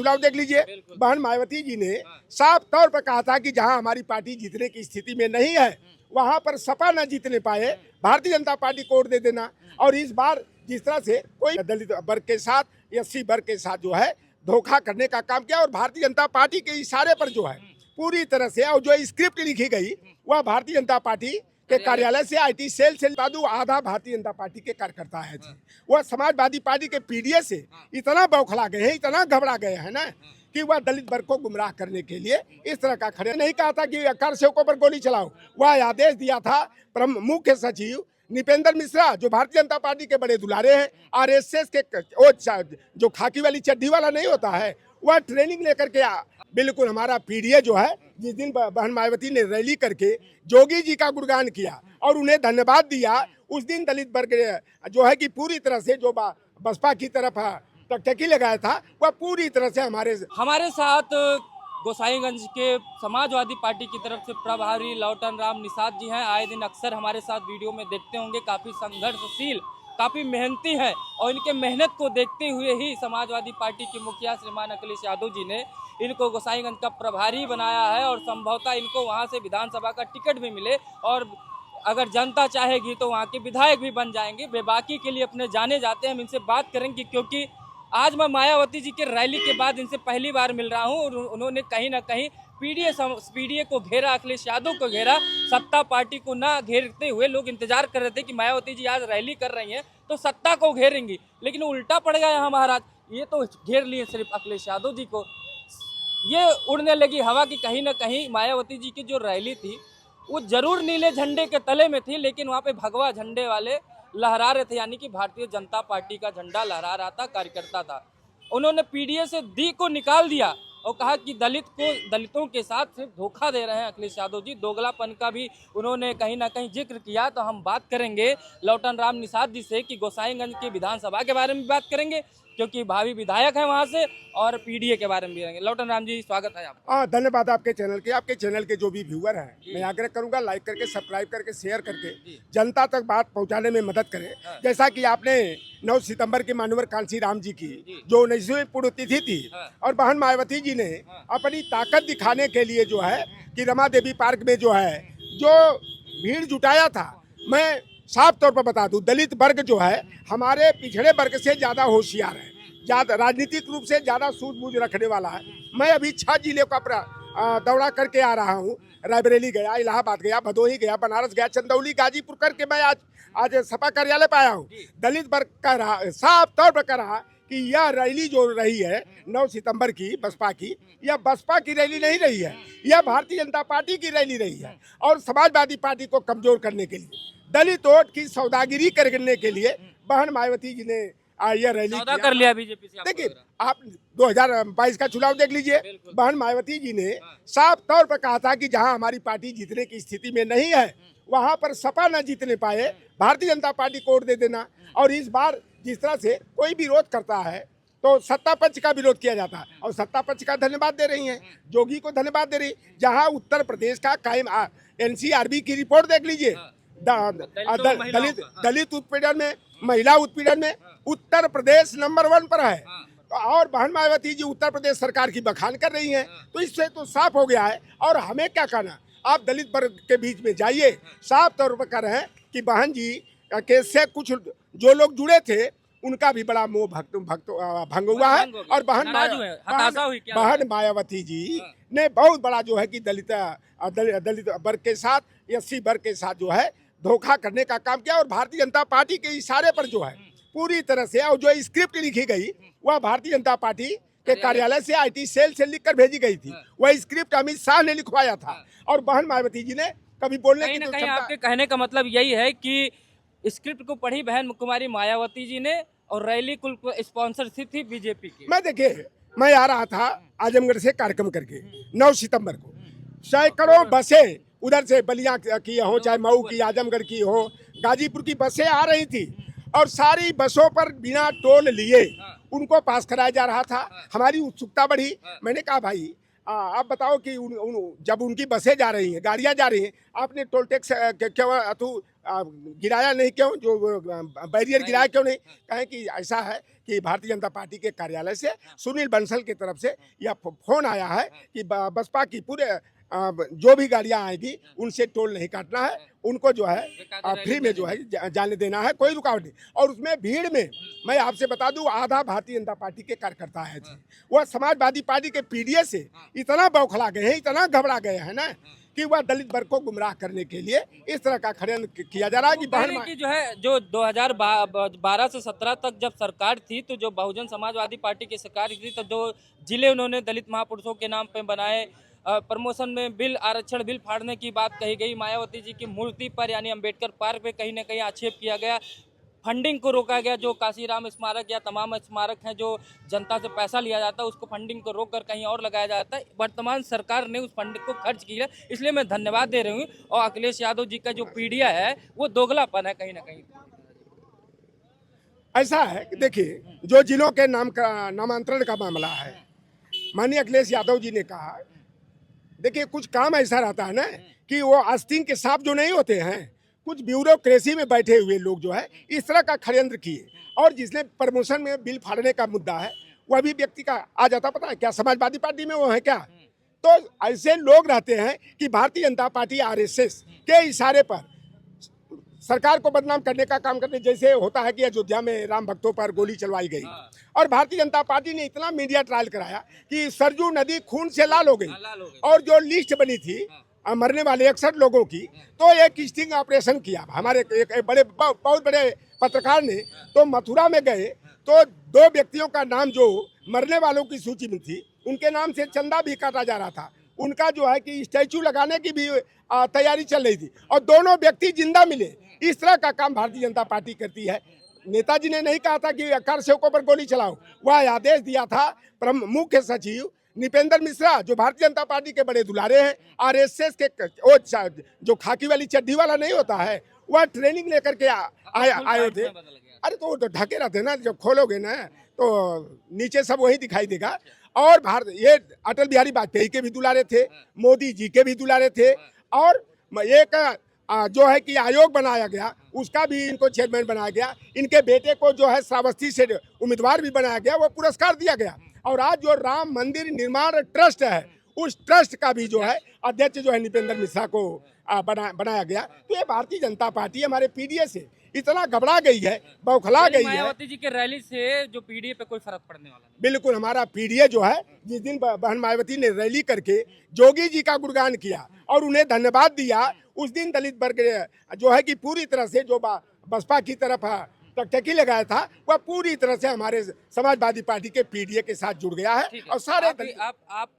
चुनाव देख लीजिए, बहन मायावती जी ने साफ तौर पर कहा था कि जहां हमारी पार्टी जीतने की स्थिति में नहीं है वहां पर सपा न जीतने पाए, भारतीय जनता पार्टी को वोट दे देना। और इस बार जिस तरह से कोई दलित वर्ग के साथ, एससी वर्ग के साथ जो है धोखा करने का काम किया, और भारतीय जनता पार्टी के इशारे पर जो है पूरी तरह से, और जो स्क्रिप्ट लिखी गई वह भारतीय जनता पार्टी के कार्यालय से, आईटी सेल से साधु आधा भारतीय जनता पार्टी के कार्यकर्ता है। वह समाजवादी पार्टी के पीडीए से इतना बौखला गए हैं, इतना घबरा गए हैं ना, कि वह दलित वर्ग को गुमराह करने के लिए इस तरह का खड़े नहीं कहा था कि कार सेवकों पर गोली चलाओ। वह आदेश दिया था मुख्य सचिव निपेंद्र मिश्रा, जो भारतीय जनता पार्टी के बड़े दुलारे हैं, आरएसएस के वो जो खाकी वाली चड्डी वाला नहीं होता है, वह ट्रेनिंग लेकर के बिल्कुल हमारा पीडीए जो है, जिस दिन बहन मायावती ने रैली करके जोगी जी का गुणगान किया और उन्हें धन्यवाद दिया, उस दिन दलित वर्ग जो है कि पूरी तरह से जो बसपा की तरफ टकटकी लगाया था, वह पूरी तरह से हमारे साथ गोसाईगंज के समाजवादी पार्टी की तरफ से प्रभारी लौटन राम निषाद जी हैं। आए दिन अक्सर हमारे साथ वीडियो में देखते होंगे, काफ़ी संघर्षशील, काफ़ी मेहनती हैं, और इनके मेहनत को देखते हुए ही समाजवादी पार्टी के मुखिया श्रीमान अखिलेश यादव जी ने इनको गोसाईगंज का प्रभारी बनाया है, और संभवतः इनको वहां से विधानसभा का टिकट भी मिले, और अगर जनता चाहेगी तो वहां के विधायक भी बन जाएंगे। वे बाकी के लिए अपने जाने जाते हैं। हम इनसे बात करेंगे, क्योंकि आज मैं मायावती जी के रैली के बाद इनसे पहली बार मिल रहा हूं, और उन्होंने कहीं ना कहीं पीडीए को घेरा, अखिलेश यादव को घेरा, सत्ता पार्टी को ना घेरते हुए लोग इंतजार कर रहे थे कि मायावती जी आज रैली कर रही हैं तो सत्ता को घेरेंगी, लेकिन उल्टा पड़ गया यहाँ महाराज। ये तो घेर लिए सिर्फ अखिलेश यादव जी को। ये उड़ने लगी हवा कि कहीं ना कहीं मायावती जी की जो रैली थी वो जरूर नीले झंडे के तले में थी, लेकिन वहाँ पे भगवा झंडे वाले लहरा रहे थे, यानी कि भारतीय जनता पार्टी का झंडा लहरा रहा था, कार्यकर्ता था। उन्होंने पीडीए से दी को निकाल दिया और कहा कि दलितों के साथ सिर्फ धोखा दे रहे हैं अखिलेश यादव जी। दोगलापन का भी उन्होंने कहीं ना कहीं जिक्र किया। तो हम बात करेंगे लौटन राम निषाद जी से कि गोसाईगंज की विधानसभा के बारे में बात करेंगे, क्योंकि भावी विधायक है वहां से, और पीडीए के बारे में भी रहेंगे। लौटन राम जी, स्वागत है आपका। धन्यवाद आपके चैनल के जो भी व्यूअर हैं, मैं आग्रह करूंगा लाइक करके, सब्सक्राइब करके, शेयर करके जनता तक बात पहुंचाने में मदद करें। जैसा कि आपने 9 सितंबर के मानवर कांसी राम जी की जो 19वीं पुण्यतिथि थी, और बहन मायावती जी ने अपनी ताकत दिखाने के लिए जो है कि रमा देवी पार्क में जो है जो भीड़ जुटाया था, मैं साफ तौर पर बता दूं, दलित वर्ग जो है हमारे पिछड़े वर्ग से ज्यादा होशियार है, ज्यादा राजनीतिक रूप से ज्यादा सूझबूझ रखने वाला है। मैं अभी 6 जिले का दौरा करके आ रहा हूँ। रायबरेली गया, इलाहाबाद गया, भदोही गया, बनारस गया, चंदौली, गाजीपुर करके मैं आज सपा कार्यालय पे आया हूँ। दलित वर्ग का रहा, साफ तौर पर कहा कि यह रैली जो रही है 9 सितंबर की बसपा की, यह बसपा की रैली नहीं रही है, यह भारतीय जनता पार्टी की रैली रही है। और समाजवादी पार्टी को कमजोर करने के लिए, दलित वोट की सौदागिरी करने के लिए बहन मायावती जी ने यह रैली कर लिया बीजेपी से। देखिए, आप 2022 का चुनाव देख लीजिए, बहन मायावती जी ने साफ तौर पर कहा था कि जहां हमारी पार्टी जीतने की स्थिति में नहीं है वहां पर सपा न जीतने पाए, भारतीय जनता पार्टी को वोट दे देना। और इस बार जिस तरह से कोई विरोध करता है तो सत्ता पक्ष का विरोध किया जाता है, और सत्ता पक्ष का धन्यवाद दे रही हैं, जोगी को धन्यवाद दे रही। जहां उत्तर प्रदेश का कायम एनसीआरबी की रिपोर्ट देख लीजिए, दलित उत्पीड़न में, महिला उत्पीड़न में उत्तर प्रदेश नंबर 1 पर है। और बहन मायावती जी उत्तर प्रदेश सरकार की बखान कर रही हैं, तो इससे तो साफ हो गया है। और हमें क्या कहना, आप दलित वर्ग के बीच में जाइए, साफ तौर पर कह रहे हैं कि बहन जी के से कुछ जो लोग जुड़े थे उनका भी बड़ा मोह भंग हुआ है। और बहन मायावती जी ने बहुत बड़ा जो है कि दलित वर्ग के साथ, एससी वर्ग के साथ जो है धोखा करने का काम किया, और भारतीय जनता पार्टी के इशारे पर जो है पूरी तरह से, और जो स्क्रिप्ट लिखी गई वह भारतीय जनता पार्टी के कार्यालय से, आईटी सेल से लिखकर भेजी गई थी। वह स्क्रिप्ट अमित शाह ने लिखवाया था, और बहन मायावती जी ने कभी बोलने की कहीं आपके कहने का मतलब यही है कि स्क्रिप्ट को पढ़ी बहन कुमारी मायावती जी ने, और रैली कुल स्पॉन्सरशिप थी बीजेपी की। मैं देखिए, मैं आ रहा था आजमगढ़ से कार्यक्रम करके 9 सितंबर को, सैकड़ों बसें उधर से बलिया की हो, चाहे मऊ की, आजमगढ़ की हो, गाजीपुर की बसें आ रही थी, और सारी बसों पर बिना टोल लिए उनको पास कराया जा रहा था। हमारी उत्सुकता बढ़ी। मैंने कहा भाई आप बताओ कि जब उनकी बसें जा रही हैं, गाड़ियां जा रही हैं, आपने टोल टैक्स क्यों गिराया नहीं, क्यों जो बैरियर गिराया क्यों नहीं? कहें कि ऐसा है कि भारतीय जनता पार्टी के कार्यालय से सुनील बंसल की तरफ से यह फोन आया है कि बसपा की पूरे जो भी गाड़ियां आएगी उनसे टोल नहीं काटना है, उनको जो है फ्री में जो है जाने देना है, कोई रुकावट नहीं। और उसमें भीड़ में मैं आपसे बता दूं आधा भारतीय जनता पार्टी के कार्यकर्ता आए थे। वह समाजवादी पार्टी के पीडीए से इतना बौखला गए हैं, इतना घबरा गए हैं ना कि वह दलित वर्ग को गुमराह करने के लिए इस तरह का षड्यंत्र किया जा रहा है कि पहले की जो है जो 2012 से 17 तक जब सरकार थी तो जो बहुजन समाजवादी पार्टी की सरकार थी तो जो जिले उन्होंने दलित महापुरुषों के नाम पे बनाए, प्रमोशन में बिल आरक्षण बिल फाड़ने की बात कही गई, मायावती जी की मूर्ति पर यानी अंबेडकर पार्क पे कहीं ना कहीं आक्षेप किया गया, फंडिंग को रोका गया, जो काशीराम स्मारक या तमाम स्मारक हैं जो जनता से पैसा लिया जाता है उसको फंडिंग को रोक कर कहीं और लगाया जाता है। वर्तमान सरकार ने उस फंडिंग को खर्च किया, इसलिए मैं धन्यवाद दे रही हूँ। और अखिलेश यादव जी का जो पीडिया है वो दोगलापन है कहीं ना कहीं। ऐसा है कि देखिए जो जिलों के नामांतरण का मामला है, माननीय अखिलेश यादव जी ने कहा, देखिए कुछ काम ऐसा रहता है ना कि वो आस्तीन के सांप जो नहीं होते हैं, कुछ ब्यूरोक्रेसी में बैठे हुए लोग जो है इस तरह का षड्यंत्र किए। और जिसने प्रमोशन में बिल फाड़ने का मुद्दा है वह भी व्यक्ति का आ जाता, पता है क्या समाजवादी पार्टी में वो है क्या? तो ऐसे लोग रहते हैं कि भारतीय जनता पार्टी आरएसएस के इशारे पर सरकार को बदनाम करने का काम करते, जैसे होता है कि अयोध्या में राम भक्तों पर गोली चलवाई गई और भारतीय जनता पार्टी ने इतना मीडिया ट्रायल कराया कि सरजू नदी खून से लाल हो गई। और जो लिस्ट बनी थी मरने वाले 61 लोगों की, तो एक स्टिंग ऑपरेशन किया हमारे एक बड़े बहुत बड़े पत्रकार ने, तो मथुरा में गए तो 2 व्यक्तियों का नाम जो मरने वालों की सूची में थी उनके नाम से चंदा भी काटा जा रहा था, उनका जो है कि स्टैचू लगाने की भी तैयारी चल रही थी और दोनों व्यक्ति जिंदा मिले। इस तरह का काम भारतीय जनता पार्टी करती है। नेताजी ने नहीं कहा था कि कार सेवकों पर गोली चलाओ, वह आदेश दिया था मुख्य सचिव निपेंद्र मिश्रा जो भारतीय जनता पार्टी के बड़े दुलारे हैं, आरएसएस के वो जो खाकी वाली चड्डी वाला नहीं होता है, वह ट्रेनिंग लेकर के आए थे। अरे तो ढके रहते ना, जब खोलोगे ना तो नीचे सब वही दिखाई देगा। और भारत ये अटल बिहारी वाजपेयी के भी दुलारे थे, मोदी जी के भी दुलारे थे, और एक जो है कि आयोग बनाया गया उसका भी इनको चेयरमैन बनाया गया। इनके बेटे को जो है श्रावस्ती से उम्मीदवार भी बनाया गया, वो पुरस्कार दिया गया। और आज जो राम मंदिर निर्माण ट्रस्ट है उस ट्रस्ट का भी जो है अध्यक्ष जो है निपेंद्र मिश्रा को बनाया गया। तो ये भारतीय जनता पार्टी हमारे पीडीए से इतना घबरा गई है, बौखला गई है। मायावती जी के रैली से जो पीडीए पे कोई फर्क पड़ने वाला नहीं। बिल्कुल, हमारा पीडीए जो है जिस दिन बहन मायावती ने रैली करके जोगी जी का गुणगान किया और उन्हें धन्यवाद दिया, उस दिन दलित वर्ग जो है कि पूरी तरह से जो बसपा की तरफ टकटकी लगाया था वह पूरी तरह से हमारे समाजवादी पार्टी के पीडीए के साथ जुड़ गया है। और सारे आप